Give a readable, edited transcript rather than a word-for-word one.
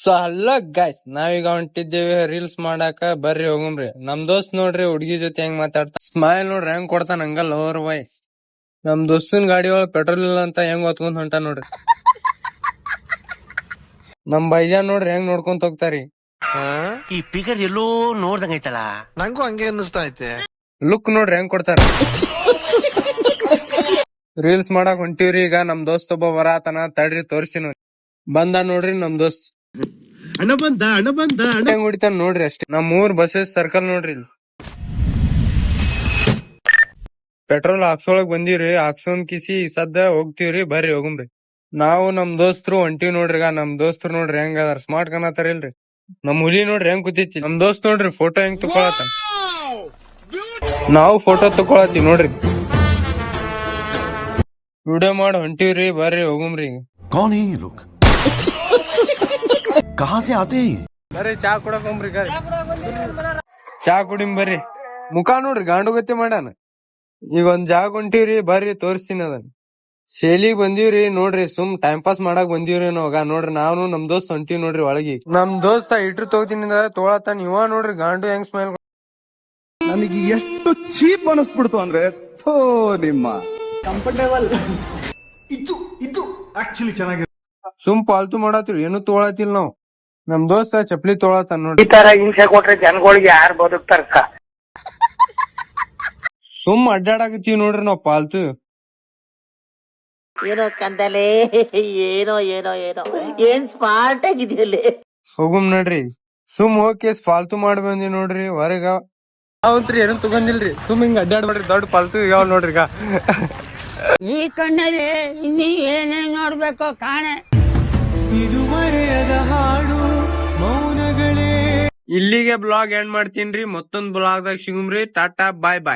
So hello guys, ನಾವೀಗ ಹೊಂಟಿದ್ದೇವೆ reels ಮಾಡಾಕ. ಬರ್ರಿ ಹೋಗುಮ್ರಿ. ನಮ್ ದೋಸ್ತ್ ನೋಡ್ರಿ ಹುಡ್ಗಿ ಜೊತೆ ಹೆಂಗ್ ಮಾತಾಡ್ತಾ, ಸ್ಮೈಲ್ ನೋಡ್ರಿ ಹೆಂಗ್ ಕೊಡ್ತಾನ ಹಂಗ ಲವರ್ ಬಾಯ್. ನಮ್ ದೋಸ್ತನ್ ಗಾಡಿ ಒಳಗ್ ಪೆಟ್ರೋಲ್ ಇಲ್ಲ ಅಂತ ಹೆಂಗ್ ಹೊತ್ಕೊಂಡ್ ಹೊಂಟ ನೋಡ್ರಿ. ನಮ್ ಬೈಜಾನ್ ನೋಡ್ರಿ ಹೆಂಗ್ ನೋಡ್ಕೊಂತ ಹೋಗ್ತಾರಿ. ಈ ಫಿಗರ್ ಎಲ್ಲೋ ನೋಡ್ದಂಗೈತಲ್ಲ. ನಂಗೂ ಹಂಗೆ ಅನ್ನಿಸ್ತಾ ಐತೆ. ಲುಕ್ ನೋಡ್ರಿ ಹೆಂಗ್ ಕೊಡ್ತಾರ. ರೀಲ್ಸ್ ಮಾಡಾಕ್ ಹೊಂಟಿವ್ರಿ. ಈಗ ನಮ್ ದೋಸ್ತ್ ಒಬ್ಬ ಬರಾತನ, ತಡ್ರಿ ತೋರ್ಸಿನ. ಬಂದ ನೋಡ್ರಿ ನಮ್ ದೋಸ್ತ್. ಅಣ್ಣ ಬಂದ ಹೆಂಗ್ ಹೊಡಿತಾನ ನೋಡ್ರಿ ಅಷ್ಟೇ. ನಮ್ ಊರ್ ಬಸವೇಶ್ ಸರ್ಕಲ್ ನೋಡ್ರಿ ಇಲ್ಲಿ. ಪೆಟ್ರೋಲ್ ಹಾಕ್ಸೋಳಕ್ ಬಂದಿವ್ರಿ. ಹಾಕ್ಸೋನ್ ಕಿಸಿ ಸದ್ದ ಹೋಗ್ತಿವ್ರಿ. ಬರ್ರಿ ಹೋಗುಮ್ರಿ. ನಾವು ನಮ್ ದೋಸ್ತರು ಹೊಂಟಿವ್ ನೋಡ್ರಿ. ಈಗ ನಮ್ ದೋಸ್ತರು ನೋಡ್ರಿ ಹೆಂಗ್ ಅದಾರ, ಸ್ಮಾರ್ಟ್ ಕಾಣತಾರ ಇಲ್ರಿ. ನಮ್ ಹುಲಿ ನೋಡ್ರಿ ಹೆಂಗ್ ಕೂತೈತಿ. ನಮ್ ದೋಸ್ತ್ ನೋಡ್ರಿ ಫೋಟೋ ಹೆಂಗ್ ತಕೊಳತ. ನಾವು ಫೋಟೋ ತಕೊಳತೀವಿ ನೋಡ್ರಿ. ವಿಡಿಯೋ ಮಾಡಿ ಹೊಂಟಿವ್ರಿ. ಬರ್ರಿ ಹೋಗುಮ್ರಿ. कौन है ये लोग? कहाँ से आते हैं? ಬರ್ರಿ ಚಾ ಕುಡಕ್ ಹೋಗ್ರಿ. ಚಾ ಕುಡಿಮ್ ಬರ್ರಿ. ಮುಖ ನೋಡ್ರಿ ಗಾಂಡುಗತ್ತೆ ಮಾಡ್ಯಾನ. ಈಗ ಒಂದ್ ಜಾಗ ಹೊಂಟಿವ್ರಿ. ಬರ್ರಿ ತೋರಿಸ್ತೀನಿ ಅದನ್ನ. ಶೇಲಿಗ್ ಬಂದಿವ್ರಿ ನೋಡ್ರಿ. ಸುಮ್ ಟೈಮ್ ಪಾಸ್ ಮಾಡಾಕ್ ಬಂದಿವ್ರಿ ನಾವಾಗ. ನೋಡ್ರಿ ನಾವು ನಮ್ ದೋಸ್ತ್ ಹೊಂಟಿವ್ ನೋಡ್ರಿ ಒಳಗಿ. ನಮ್ ದೋಸ್ತ ಇಟ್ರು ತಗೋತೀನಿ ತೊಗೊಳತಾನ. ಇವ ನೋಡ್ರಿ ಗಾಂಡು ಹೆಂಗ್ ಸ್ಮೈಲ್. ನನಗೆ ಎಷ್ಟು ಚೀಪ್ ಅನಿಸ್ಬಿಡ್ತು ಅಂದ್ರೆ ಥೋ ನಿಮ್ಮ ಕಂಫರ್ಟೇಬಲ್. ಇದು ಆಕ್ಚುಲಿ ಚೆನ್ನಾಗಿ ಸುಮ್ ಪಾಲ್ತು ಮಾಡತ್ತೀವಿ, ಏನು ತೊಗೊಳತಿಲ್ ನಾವ್. ನಮ್ ದೋಸ್ತ ಚಪ್ಲಿ ತೊಗೊಳತಾನ ನೋಡ್ರಿ. ಈ ತರ ಹಿಂಸೆ ಕೊಟ್ರೆ ಜನಗಳಿಗೆ ಯಾರು ಬದುಕ್ತಾರಕ್ಕ? ಸುಮ್ ಅಡ್ಡಾಡಕತ್ತೀವಿ ನೋಡ್ರಿ ನಾವ್ ಪಾಲ್ತು. ಏನೋ ಕಂದಲೆ, ಏನೋ ಏನೋ ಏನೋ ಏನ್ ಸ್ಮಾರ್ಟ್ ಆಗಿದೆಯಲ್ಲಿ. ಹೋಗುಮ್ ನಡ್ರಿ. ಸುಮ್ ಹೋಗಿ ಫಾಲ್ತು ಮಾಡಿ ಬಂದಿ ನೋಡ್ರಿ ಹೊರಗ. ಹೌದ್ರಿ ಏನು ತಗೊಂಡಿಲ್ರಿ. ಸುಮ್ ಹಿಂಗ್ ಅಡ್ಡಾಡ್ ಮಾಡ್ರಿ. ದೊಡ್ಡ ಪಾಲ್ತು ಯಾವ ನೋಡ್ರಿ. ಈಗ ಈ ಕಣ್ಣಲ್ಲಿ ಇನ್ನೀ ಏನೇನ್ ನೋಡ್ಬೇಕೋ ಕಾಣೆ. ಇಲ್ಲಿಗೆ ಬ್ಲಾಗ್ ಎಂಡ್ ಮಾಡ್ತೀನ್ರಿ. ಮತ್ತೊಂದ್ ಬ್ಲಾಗ್ ದಾಗ ಸಿಗುಮ್ರಿ. ಟಾಟಾ ಬಾಯ್ ಬಾಯ್.